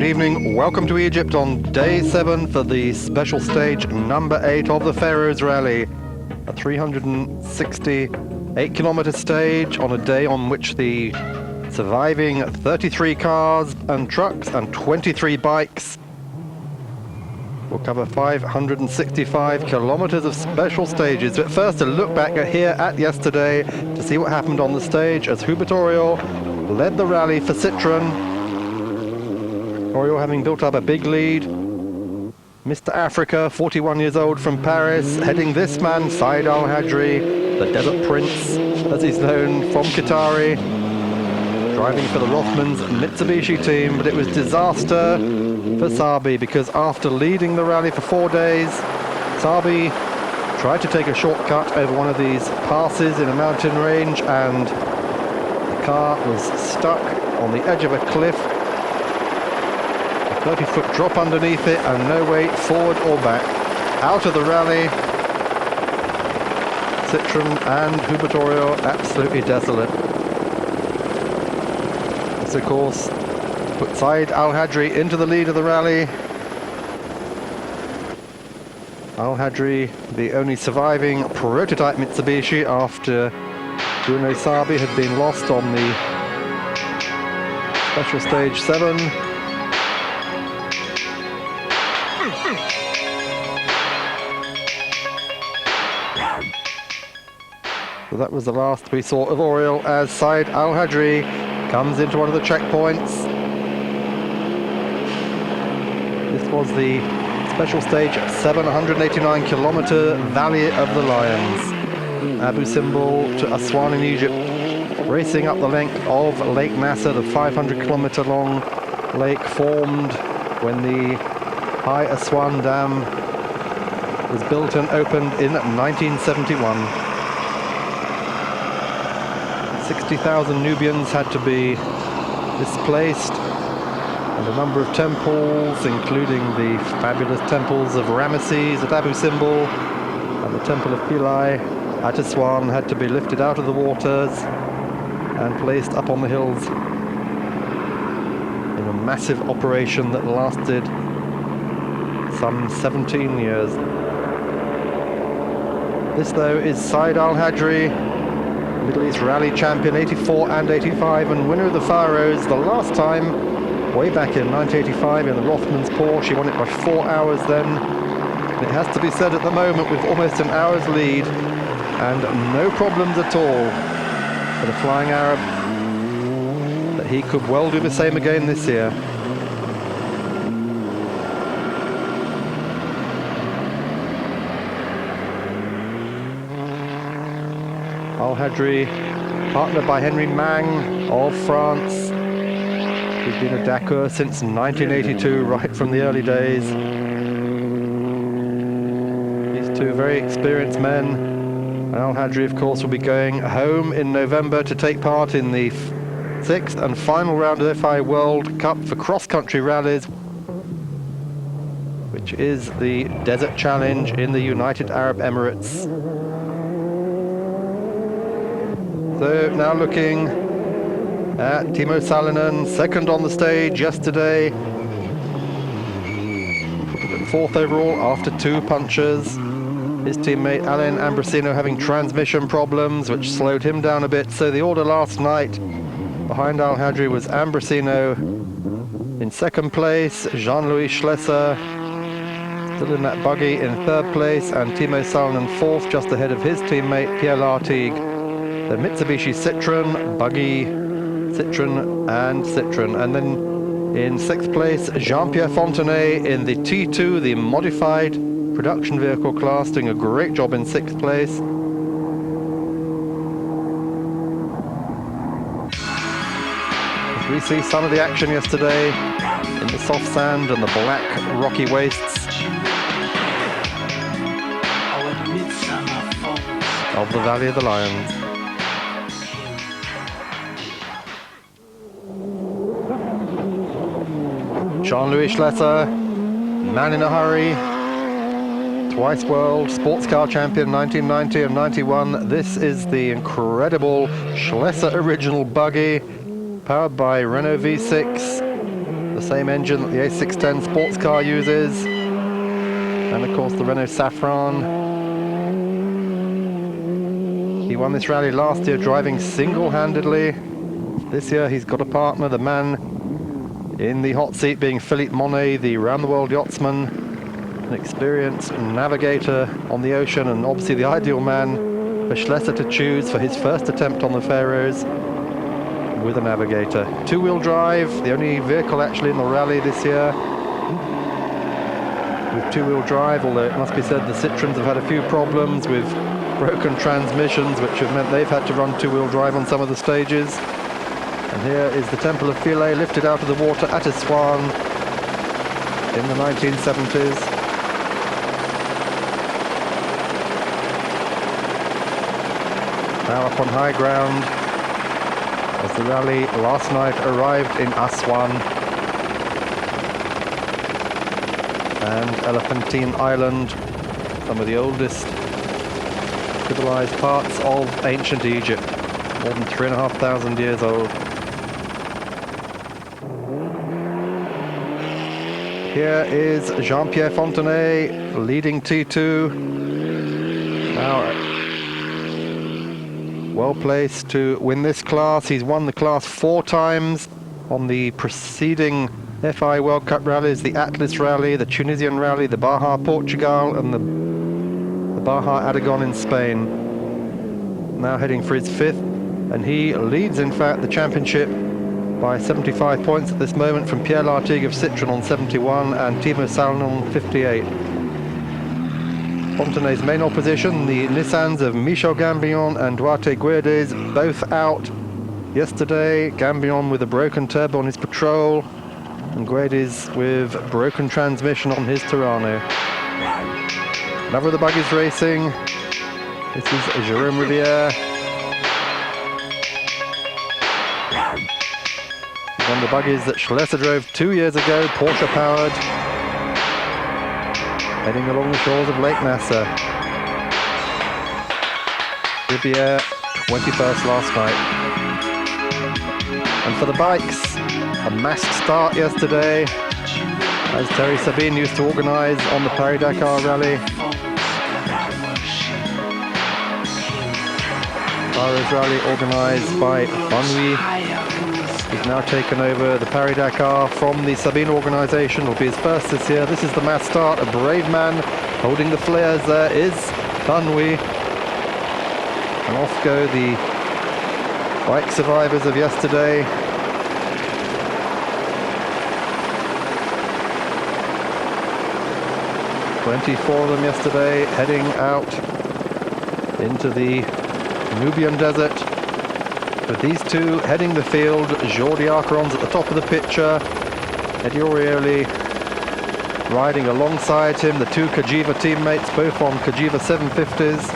evening, welcome to Egypt on day 7 for the special stage number 8 of the Pharaohs Rally. A 368 kilometer stage on a day on which the surviving 33 cars and trucks and 23 bikes will cover 565 kilometers of special stages. But first, a look back here at yesterday to see what happened on the stage as Hubert Oriol led the rally for Citroen. Oriol having built up a big lead. Mr. Africa, 41 years old from Paris, heading this man, Said Al-Hajri, the Desert Prince, as he's known, from Qatari, driving for the Rothmans Mitsubishi team. But it was disaster for Sabi, because after leading the rally for 4 days, Sabi tried to take a shortcut over one of these passes in a mountain range, and the car was stuck on the edge of a cliff. A 30-foot drop underneath it and no way forward or back. Out of the rally, Citroen and Hubert Oriol absolutely desolate. This, of course, put Said Al-Hajri into the lead of the rally. Al-Hajri, the only surviving prototype Mitsubishi after Bruno Sabi had been lost on the special stage 7. So that was the last we saw of Oriol as Said Al-Hajri comes into one of the checkpoints. This was the special stage 789 kilometer Valley of the Lions. Abu Simbel to Aswan in Egypt, racing up the length of Lake Nasser, the 500 kilometer long lake formed when the High Aswan Dam was built and opened in 1971. 60,000 Nubians had to be displaced, and a number of temples, including the fabulous temples of Ramesses at Abu Simbel and the Temple of Philae at Aswan, had to be lifted out of the waters and placed up on the hills in a massive operation that lasted some 17 years. This, though, is Said Al-Hajri, Middle East Rally champion 84 and 85, and winner of the Pharaohs the last time, way back in 1985 in the Rothmans Porsche. He won it by 4 hours then. And it has to be said, at the moment, with almost an hour's lead and no problems at all for the Flying Arab, that he could well do the same again this year. Al-Hajri, partnered by Henry Mang of France, who's been a Dakar since 1982, right from the early days. These two very experienced men. Al-Hajri, of course, will be going home in November to take part in the 6th and final round of the FI World Cup for cross-country rallies, which is the Desert Challenge in the United Arab Emirates. So now looking at Timo Salonen, second on the stage yesterday. 4th overall after 2 punches. His teammate Alain Ambrosino having transmission problems, which slowed him down a bit. So the order last night behind Al-Hajri was Ambrosino in 2nd place, Jean-Louis Schlesser still in that buggy in 3rd place, and Timo Salonen 4th, just ahead of his teammate Pierre Lartigue. The Mitsubishi Citroen, buggy, Citroen and Citroen. And then in 6th place, Jean-Pierre Fontenay in the T2, the modified production vehicle class, doing a great job in 6th place. As we see some of the action yesterday in the soft sand and the black rocky wastes of the Valley of the Lions. Jean-Louis Schlesser, man in a hurry, twice world sports car champion 1990 and 91. This is the incredible Schlesser original buggy, powered by Renault V6, the same engine that the A610 sports car uses, and of course the Renault Safran. He won this rally last year driving single-handedly. This year he's got a partner, the man in the hot seat being Philippe Monet, the round-the-world yachtsman, an experienced navigator on the ocean, and obviously the ideal man for Schlesser to choose for his first attempt on the Pharaohs with a navigator. Two-wheel drive, the only vehicle actually in the rally this year with two-wheel drive, although it must be said the Citroens have had a few problems with broken transmissions, which have meant they've had to run two-wheel drive on some of the stages. And here is the Temple of Philae lifted out of the water at Aswan in the 1970s. Now up on high ground as the rally last night arrived in Aswan and Elephantine Island, some of the oldest civilized parts of ancient Egypt, more than 3,500 years old. Here is Jean-Pierre Fontenay leading T2. Now well placed to win this class. He's won the class 4 times on the preceding FI World Cup rallies, the Atlas Rally, the Tunisian Rally, the Baja Portugal, and the Baja Aragon in Spain. Now heading for his 5th, and he leads in fact the championship by 75 points at this moment from Pierre Lartigue of Citroën on 71 and Timo Salonen on 58. Fontenay's main opposition, the Nissans of Michel Gambillon and Duarte Guedes, both out yesterday. Gambillon with a broken turbo on his Patrol, and Guedes with broken transmission on his Terrano. Another of the buggies racing. This is Jérôme Rivière. One of the buggies that Schlesser drove 2 years ago, Porsche powered, heading along the shores of Lake Nasser. Rivière, 21st last night. And for the bikes, a massed start yesterday, as Terry Sabine used to organise on the Paris-Dakar Rally. Pharaohs Rally organised by Banui. He's now taken over the Paris-Dakar from the Sabine organisation. It'll be his first this year. This is the mass start. A brave man holding the flares there is Banui. And off go the bike survivors of yesterday. "24 of them yesterday, heading out into the Nubian desert. With these two heading the field, Jordi Arcaron's at the top of the picture, Eddie Orioli riding alongside him, the two Cagiva teammates, both on Cagiva 750s,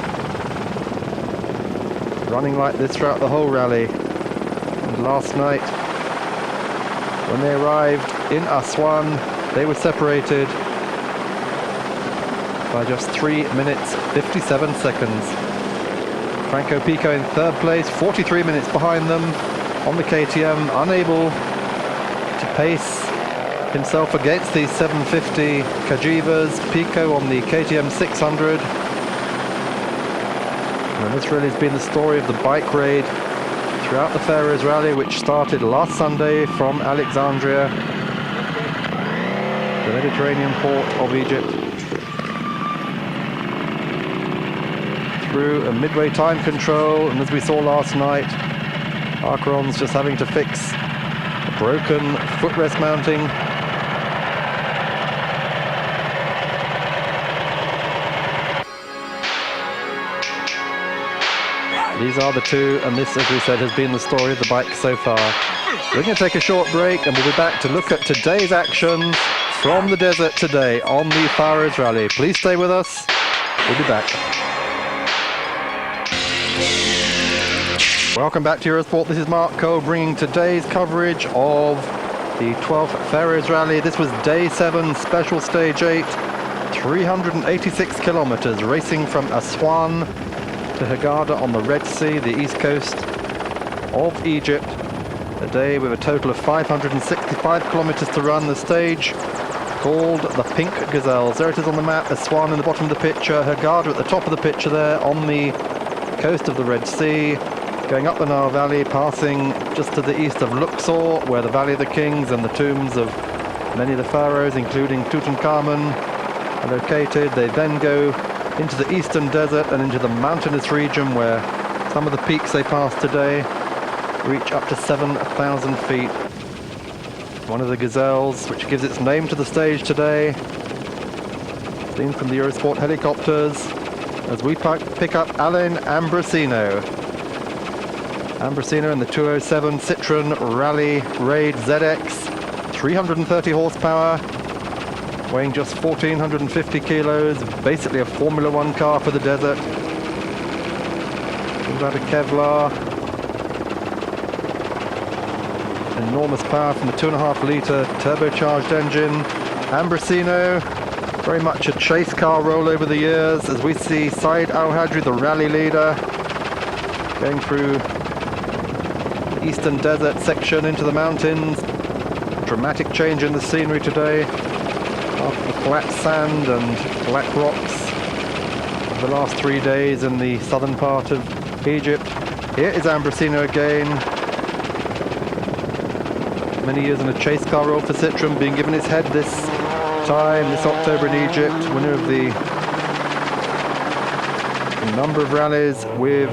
running like this throughout the whole rally. And last night, when they arrived in Aswan, they were separated by just 3 minutes 57 seconds. Franco Pico in 3rd place, 43 minutes behind them on the KTM, unable to pace himself against these 750 Cagivas. Pico on the KTM 600. And this really has been the story of the bike raid throughout the Pharaohs Rally, which started last Sunday from Alexandria, the Mediterranean port of Egypt, through a midway time control, and as we saw last night, Arcaron's just having to fix a broken footrest mounting. These are the two, and this, as we said, has been the story of the bike so far. We're going to take a short break, and we'll be back to look at today's action from the desert today on the Pharaohs Rally. Please stay with us. We'll be back. Welcome back to Eurosport. This is Mark Cole bringing today's coverage of the 12th Pharaohs Rally. This was day 7, special stage 8, 386 kilometers, racing from Aswan to Hurghada on the Red Sea, the east coast of Egypt. A day with a total of 565 kilometers to run. The stage called the Pink Gazelles. There it is on the map, a swan in the bottom of the picture, her garter at the top of the picture there on the coast of the Red Sea, going up the Nile Valley, passing just to the east of Luxor, where the Valley of the Kings and the tombs of many of the pharaohs, including Tutankhamun, are located. They then go into the eastern desert and into the mountainous region, where some of the peaks they pass today reach up to 7,000 feet. One of the Gazelles, which gives its name to the stage today, seen from the Eurosport helicopters, as we pick up Alain Ambrosino. Ambrosino in the 207 Citroen Rally Raid ZX, 330 horsepower, weighing just 1,450 kilos, basically a Formula One car for the desert. Comes out of Kevlar. Enormous power from the 2.5 litre turbocharged engine. Ambrosino, very much a chase car role over the years, as we see Said Al-Hajri, the rally leader, going through the eastern desert section into the mountains. Dramatic change in the scenery today, after the flat sand and black rocks of the last 3 days in the southern part of Egypt. Here is Ambrosino again. Many years in a chase car role for Citroen, being given its head this time, this October in Egypt, winner of a number of rallies with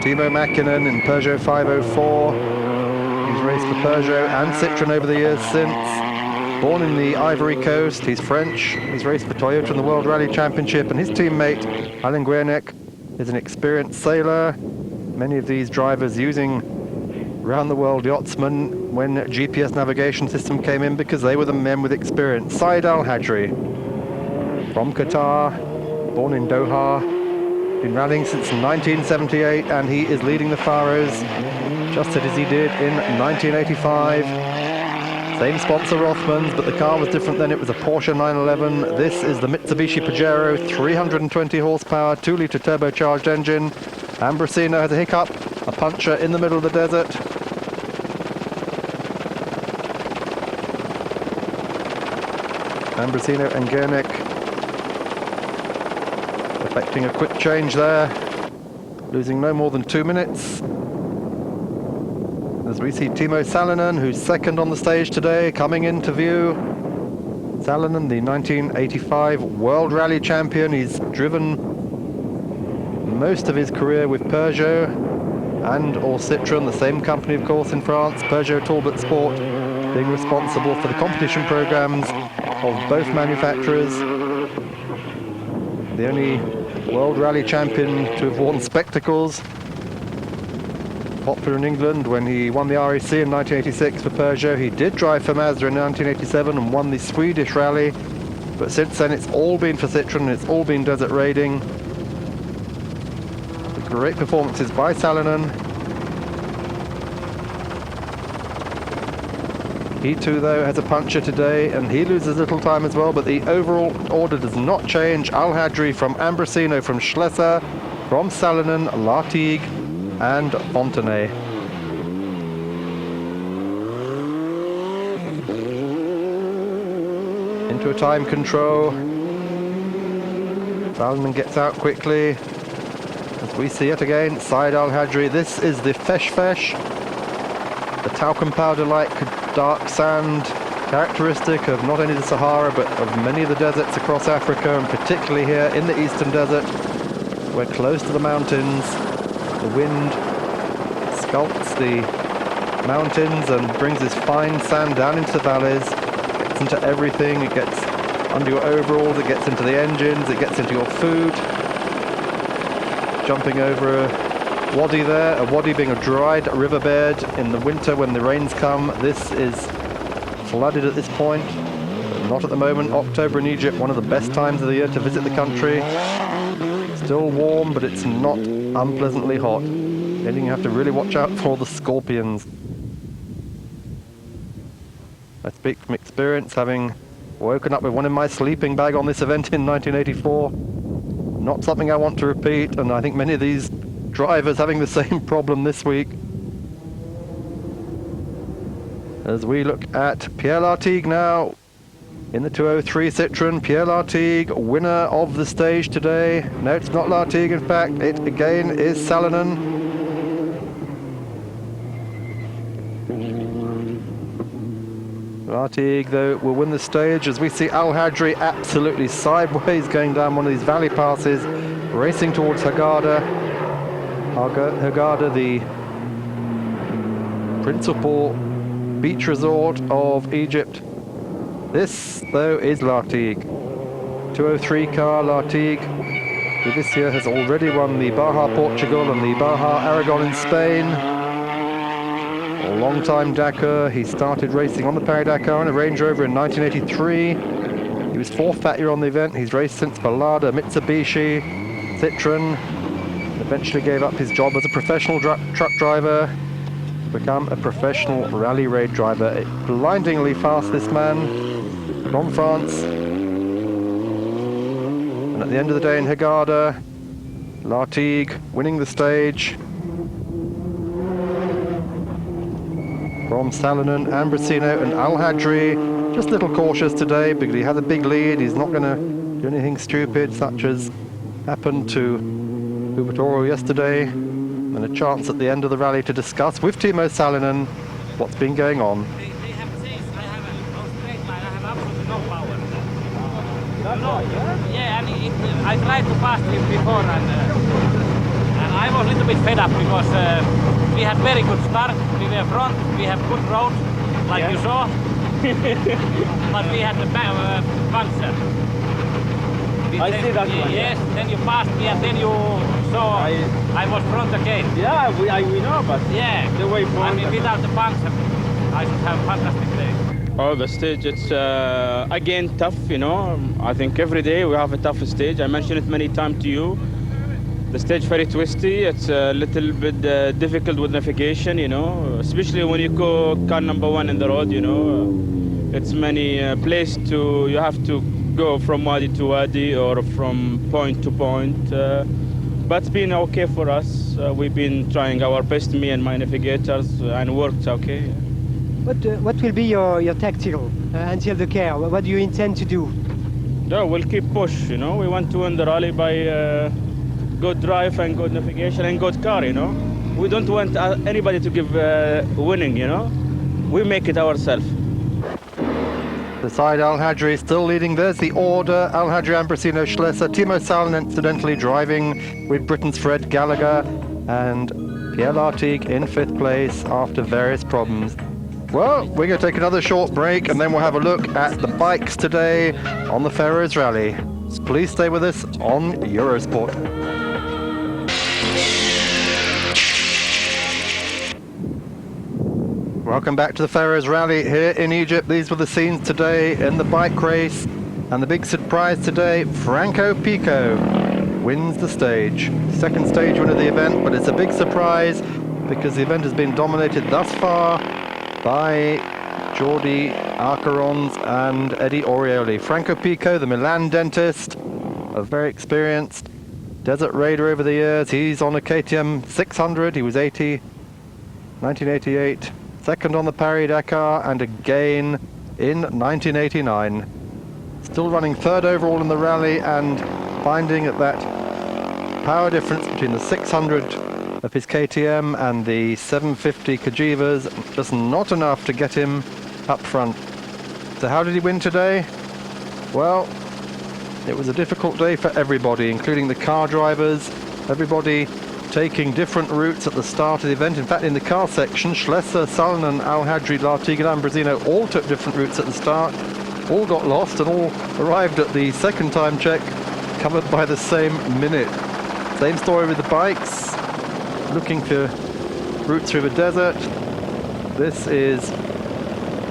Timo Mäkinen in Peugeot 504. He's raced for Peugeot and Citroen over the years since. Born in the Ivory Coast, he's French. He's raced for Toyota in the World Rally Championship, and his teammate, Alain Guernek, is an experienced sailor. Many of these drivers using round-the-world yachtsmen when GPS navigation system came in, because they were the men with experience. Said Al-Hajri, from Qatar, born in Doha, been rallying since 1978, and he is leading the Pharaohs just as he did in 1985. Same sponsor, Rothmans, but the car was different then. It was a Porsche 911. This is the Mitsubishi Pajero, 320 horsepower, 2 litre turbocharged engine. Ambrosino has a hiccup, a puncture in the middle of the desert. Ambrosino and Guernek effecting a quick change there, losing no more than 2 minutes. As we see Timo Salonen, who's second on the stage today, coming into view. Salonen, the 1985 World Rally Champion. He's driven most of his career with Peugeot and or Citroen, the same company of course in France. Peugeot Talbot Sport being responsible for the competition programs of both manufacturers. The only World Rally Champion to have worn spectacles. Popular in England when he won the RAC in 1986 for Peugeot. He did drive for Mazda in 1987 and won the Swedish Rally, but since then it's all been for Citroen, it's all been desert raiding. Great performances by Salonen. He too though has a puncture today, and he loses little time as well, but the overall order does not change. Al-Hajri from Ambrosino, from Schlesser, from Salonen, Lartigue and Fontenay. Into a time control. Salonen gets out quickly. As we see it again, Said Al-Hajri. This is the Fesh, the talcum powder-like dark sand, characteristic of not only the Sahara but of many of the deserts across Africa, and particularly here in the eastern desert. We're close to the mountains. The wind sculpts the mountains and brings this fine sand down into the valleys. It gets into everything. It gets under your overalls, it gets into the engines, it gets into your food. Jumping over a wadi there, a wadi being a dried riverbed in the winter when the rains come. This is flooded at this point, but not at the moment. October in Egypt, one of the best times of the year to visit the country. Still warm, but it's not unpleasantly hot. Meaning you have to really watch out for the scorpions. I speak from experience, having woken up with one in my sleeping bag on this event in 1984. Not something I want to repeat, and I think many of these drivers having the same problem this week. as we look at Pierre Lartigue now in the 203 Citroen. Pierre Lartigue, winner of the stage today. No, it's not Lartigue, in fact, it again is Salonen. Lartigue, though, will win the stage as we see Al-Hajri absolutely sideways going down one of these valley passes, racing towards Hurghada. Hurghada, the principal beach resort of Egypt. This, though, is Lartigue. 203 car Lartigue, who this year has already won the Baja Portugal and the Baja Aragon in Spain. A long-time Dakar. He started racing on the Paris-Dakar in a Range Rover in 1983. He was fourth that year on the event. He's raced since Balada, Mitsubishi, Citroen. Eventually gave up his job as a professional truck driver to become a professional rally raid driver. Blindingly fast, this man, from France. And at the end of the day in Hurghada, Lartigue winning the stage. From Salonen, Ambrosino and Al-Hajri, just a little cautious today because he has a big lead. He's not going to do anything stupid such as happened to Hubertoro yesterday. And a chance at the end of the rally to discuss with Timo Salonen what's been going on. They have said I have a straight line, I have absolutely no power. Yeah, and I tried to pass him before and I was a little bit fed up because we had very good start, we were front, we have good roads, like you saw, but we had the puncture. I see that one. Yes, then you passed me and then you saw I was front again. Yeah, we know, but yeah, the way forward. I mean, without the puncture, I should have a fantastic day. Oh, the stage, it's again tough, you know. I think every day we have a tough stage. I mentioned it many times to you. The stage very twisty. It's a little bit difficult with navigation, you know, especially when you go car number one in the road, you know. It's many places you have to go from wadi to wadi or from point to point. But it's been okay for us. We've been trying our best, me and my navigators, and worked okay. What will be your tactical until the car? What do you intend to do? Yeah, we'll keep push, you know. We want to win the rally by good drive and good navigation and good car, you know. We don't want anybody to give winning, you know. We make it ourselves. The side Al-Hajri still leading. There's the order. Al-Hajri, Ambrosino, Schlesser, Timo Salonen incidentally driving with Britain's Fred Gallagher, and Pierre Lartigue in 5th place after various problems. Well, we're going to take another short break and then we'll have a look at the bikes today on the Pharaohs Rally. So please stay with us on Eurosport. Welcome back to the Pharaohs Rally here in Egypt. These were the scenes today in the bike race. And the big surprise today, Franco Pico wins the stage. Second stage winner of the event, but it's a big surprise because the event has been dominated thus far by Jordi Arcarons and Eddie Orioli. Franco Pico, the Milan dentist, a very experienced desert raider over the years. He's on a KTM 600. He was 1988. Second on the Paris-Dakar and again in 1989. Still running third overall in the rally and finding that power difference between the 600 of his KTM and the 750 Kajivas just not enough to get him up front. So how did he win today? Well, it was a difficult day for everybody, including the car drivers. Everybody taking different routes at the start of the event. In fact, in the car section, Schlesser, Salonen, Al-Hajri, Lartigue and Ambrosino all took different routes at the start, all got lost and all arrived at the second time check covered by the same minute. Same story with the bikes, looking for routes through the desert. This is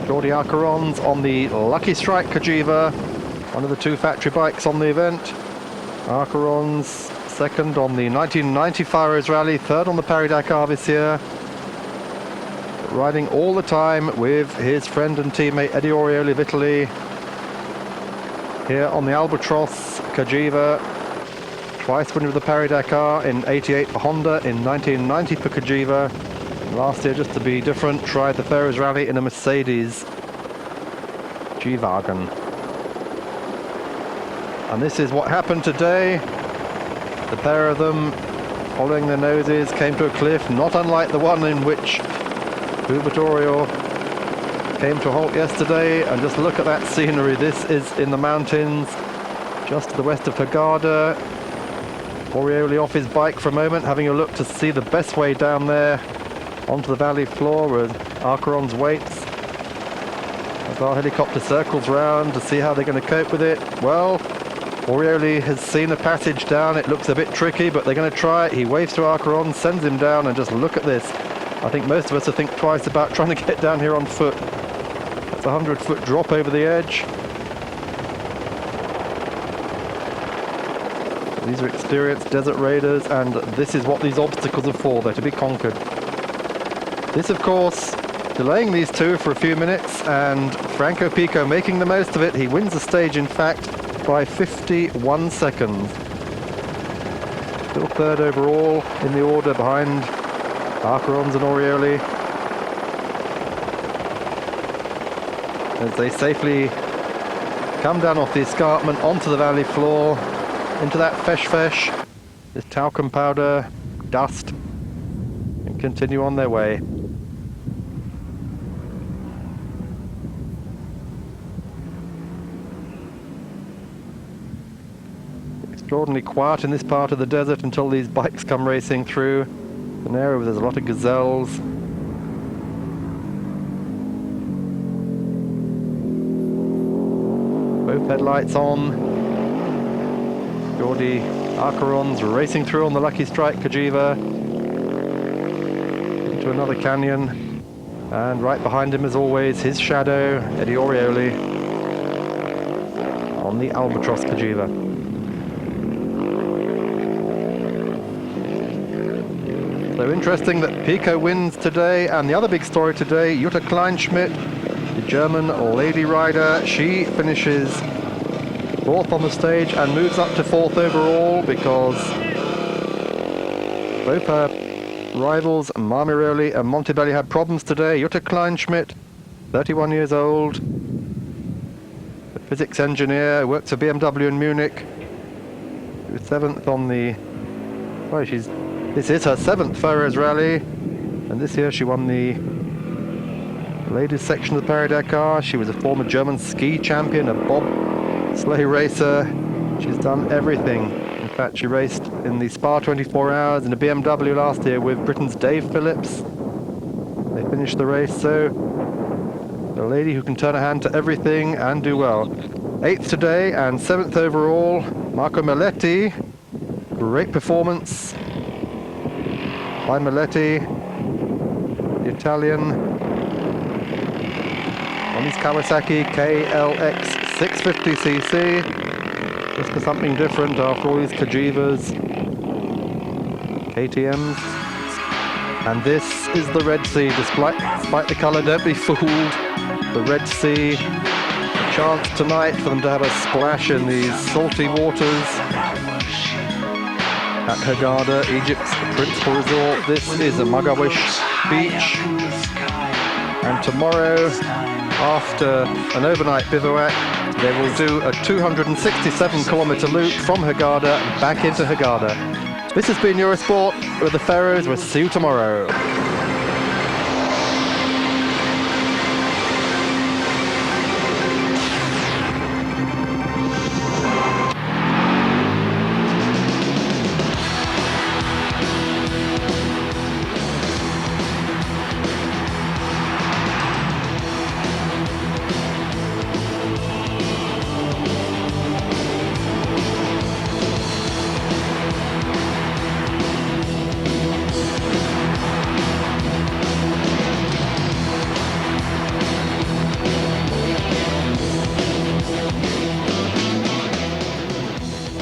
Jordi Arcarons on the Lucky Strike Kajiva, one of the two factory bikes on the event. Arcarons second on the 1990 Pharaohs Rally, third on the Paris-Dakar this year. Riding all the time with his friend and teammate Eddie Orioli of Italy. Here on the Albatross Kajiva, twice winner of the Paris-Dakar in '88 for Honda, in 1990 for Kajiva. Last year, just to be different, tried the Pharaohs Rally in a Mercedes G-Wagen. And this is what happened today. The pair of them, following their noses, came to a cliff, not unlike the one in which Vittorio came to a halt yesterday. And just look at that scenery. This is in the mountains, just to the west of Hurghada. Orioli off his bike for a moment, having a look to see the best way down there onto the valley floor with Acheron's weights. As our helicopter circles round to see how they're going to cope with it. Well, Orioli has seen a passage down. It looks a bit tricky, but they're going to try it. He waves to Acheron, sends him down, and just look at this. I think most of us will think twice about trying to get down here on foot. That's a 100-foot drop over the edge. These are experienced desert raiders, and this is what these obstacles are for. They're to be conquered. This, of course, delaying these two for a few minutes, and Franco Pico making the most of it. He wins the stage, in fact, by 51 seconds. Still third overall in the order behind Acheron's and Orioli, as they safely come down off the escarpment onto the valley floor, into that fesh, this talcum powder, dust, and continue on their way. Extraordinarily quiet in this part of the desert until these bikes come racing through an area where there's a lot of gazelles. Both headlights on. Jordi Acheron's racing through on the Lucky Strike Cagiva into another canyon, and right behind him, as always, his shadow, Eddie Orioli, on the Albatross Cagiva. So interesting that Pico wins today, and the other big story today, Jutta Kleinschmidt, the German lady rider, she finishes fourth on the stage and moves up to fourth overall, because both her rivals, Marmiroli and Montebelli, had problems today. Jutta Kleinschmidt, 31 years old, a physics engineer, works for BMW in Munich. She was seventh on the... Well, this is her seventh Pharaohs Rally, and this year she won the ladies section of the Paris-Dakar. She was a former German ski champion, a bobsleigh racer. She's done everything. In fact, she raced in the Spa 24 Hours in a BMW last year with Britain's Dave Phillips. They finished the race, so a lady who can turn her hand to everything and do well. Eighth today and seventh overall, Marco Melletti. Great performance by Melletti, the Italian, on his Kawasaki KLX 650cc, just for something different after all these Cagivas, KTMs. And this is the Red Sea. Despite the colour, don't be fooled. The Red Sea, a chance tonight for them to have a splash in these salty waters at Hurghada, Egypt's principal resort. This is a Magawish beach, and tomorrow, after an overnight bivouac, they will do a 267-kilometre loop from Hurghada back into Hurghada. This has been Eurosport with the Pharaohs. We'll see you tomorrow.